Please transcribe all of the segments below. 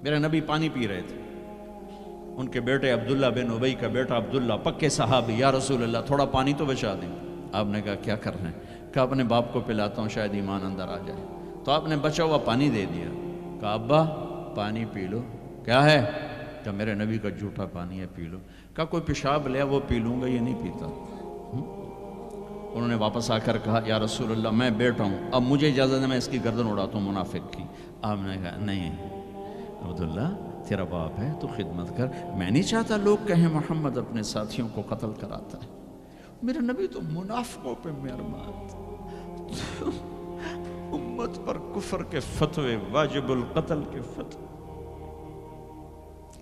میرے نبی پانی پی رہے تھے، ان کے بیٹے عبداللہ بن ابی کا بیٹا عبداللہ پکے صحابی، یا رسول اللہ تھوڑا پانی تو بچا دیں۔ آپ نے کہا کیا کرنا ہے؟ کہا اپنے باپ کو پلاتا ہوں شاید ایمان اندر آ جائے۔ تو آپ نے بچا ہوا پانی دے دیا، کہا ابا پانی پی لو۔ کیا ہے؟ کہ میرے نبی کا جھوٹا پانی ہے، پی لو۔ کہا کوئی پیشاب لیا وہ پی لوں گا، یہ نہیں پیتا۔ انہوں نے واپس آ کر کہا یا رسول اللہ میں بیٹا ہوں، اب مجھے اجازت ہے میں اس کی گردن اڑاتا ہوں منافق کی۔ آپ نے کہا نہیں عبداللہ تیرا باپ ہے تو خدمت کر، میں نہیں چاہتا لوگ کہیں محمد اپنے ساتھیوں کو قتل کراتا ہے۔ میرے نبی تو منافقوں پہ مہربان، امت پر کفر کے فتوے، واجب القتل کے فتوے،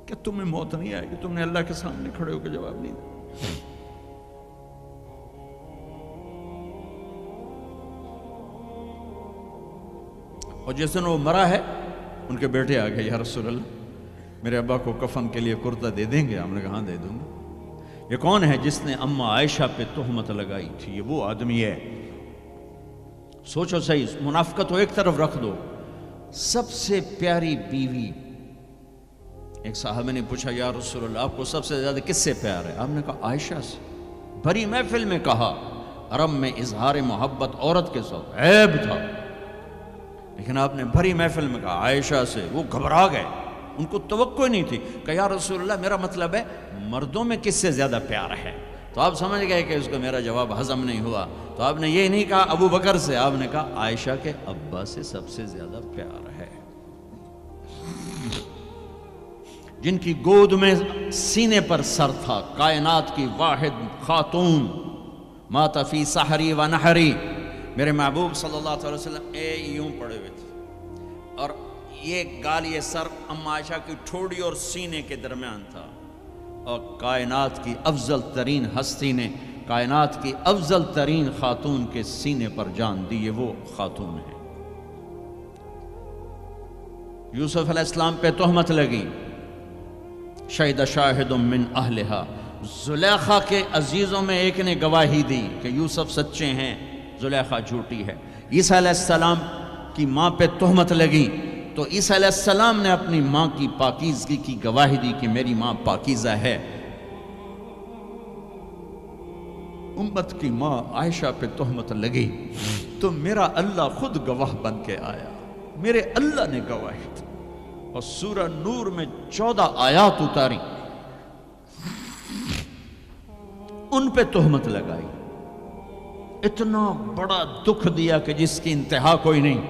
کہ تمہیں موت نہیں آئے گی، تم نے اللہ کے سامنے کھڑے ہو کے جواب نہیں دیا۔ اور جس دن وہ مرا ہے ان کے بیٹے آ گئے، یا رسول اللہ میرے ابا کو کفن کے لیے کرتا دے دیں گے؟ ہم نے کہا ہاں دے دوں گا۔ یہ کون ہے جس نے اماں عائشہ پہ تہمت لگائی تھی؟ یہ وہ آدمی ہے۔ سوچو صحیح، منافقت کو ایک طرف رکھ دو، سب سے پیاری بیوی۔ ایک صحابہ نے پوچھا یا رسول اللہ آپ کو سب سے زیادہ کس سے پیار ہے؟ آپ نے کہا عائشہ سے۔ بھری محفل میں کہا، عرب میں اظہار محبت عورت کے ساتھ عیب تھا، لیکن آپ نے بھری محفل میں کہا عائشہ سے۔ وہ گھبرا گئے، ان کو توقع نہیں تھی کہ یا رسول اللہ میرا مطلب ہے مردوں میں کس سے زیادہ پیار ہے؟ تو آپ سمجھ گئے کہ اس کو میرا جواب ہضم نہیں ہوا، تو آپ نے یہ نہیں کہا ابو بکر سے، آپ نے کہا عائشہ کے ابا سے سب سے زیادہ پیار ہے، جن کی گود میں سینے پر سر تھا، کائنات کی واحد خاتون، مات فی سحری و نحری۔ میرے محبوب صلی اللہ علیہ وسلم یوں پڑے ہوئے تھے، اور یہ گال، یہ سر اماں عائشہ کی ٹھوڑی اور سینے کے درمیان تھا، اور کائنات کی افضل ترین ہستی نے کائنات کی افضل ترین خاتون کے سینے پر جان دی، یہ وہ خاتون ہے۔ یوسف علیہ السلام پہ تہمت لگی، شہد شاہد من اہلہا، زلیخا کے عزیزوں میں ایک نے گواہی دی کہ یوسف سچے ہیں، زلیخا جھوٹی ہے۔ عیسیٰ علیہ السلام کی ماں پہ تہمت لگی تو عیسیٰ علیہ السلام نے اپنی ماں کی پاکیزگی کی گواہی دی کہ میری ماں پاکیزہ ہے۔ امت کی ماں عائشہ پہ تہمت لگی تو میرا اللہ خود گواہ بن کے آیا، میرے اللہ نے گواہی دی، اور سورہ نور میں 14 آیات اتاری، ان پہ تہمت لگائی، اتنا بڑا دکھ دیا کہ جس کی انتہا کوئی نہیں،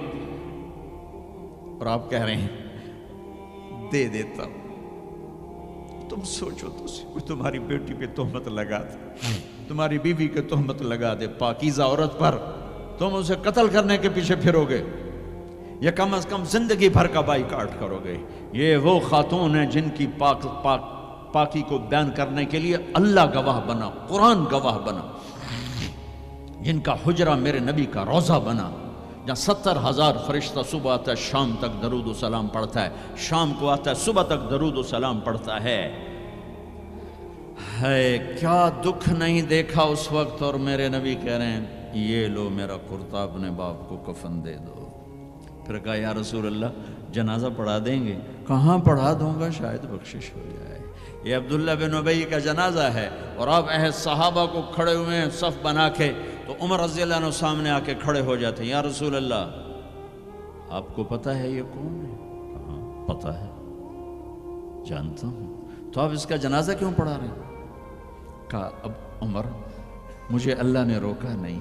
اور آپ کہہ رہے ہیں دے دیتا ہوں۔ تم سوچو تو کوئی تمہاری بیٹی پہ تہمت لگا دے، تمہاری بیوی کے تہمت لگا دے پاکیزہ عورت پر، تم اسے قتل کرنے کے پیچھے پھرو گے یا کم از کم زندگی بھر کا بائیکاٹ کرو گے؟ یہ وہ خاتون ہیں جن کی پاکی کو بیان کرنے کے لیے اللہ گواہ بنا، قرآن گواہ بنا، جن کا حجرہ میرے نبی کا روضہ بنا، جہاں 70,000 فرشتہ صبح آتا ہے شام تک درود و سلام پڑھتا ہے، شام کو آتا ہے صبح تک درود و سلام پڑھتا ہے۔ کیا دکھ نہیں دیکھا اس وقت، اور میرے نبی کہہ رہے ہیں یہ لو میرا کرتا اپنے باپ کو کفن دے دو۔ پھر کہا یا رسول اللہ جنازہ پڑھا دیں گے؟ کہاں پڑھا دوں گا، شاید بخشش ہو جائے۔ یہ عبداللہ بن ابی کا جنازہ ہے، اور آپ اہل صحابہ کو کھڑے ہوئے ہیں صف بنا کے، تو عمر رضی اللہ عنہ سامنے آ کے کھڑے ہو جاتے ہیں، یا رسول اللہ آپ کو پتہ ہے یہ کون ہے؟ کہاں پتہ ہے، جانتا ہوں، تو آپ اس کا جنازہ کیوں پڑھا رہے ہیں؟ کہا اب عمر مجھے اللہ نے روکا نہیں،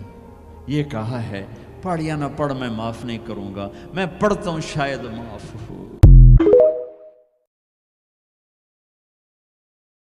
یہ کہا ہے پڑھ یا نہ پڑھ میں معاف نہیں کروں گا، میں پڑھتا ہوں شاید معاف ہو۔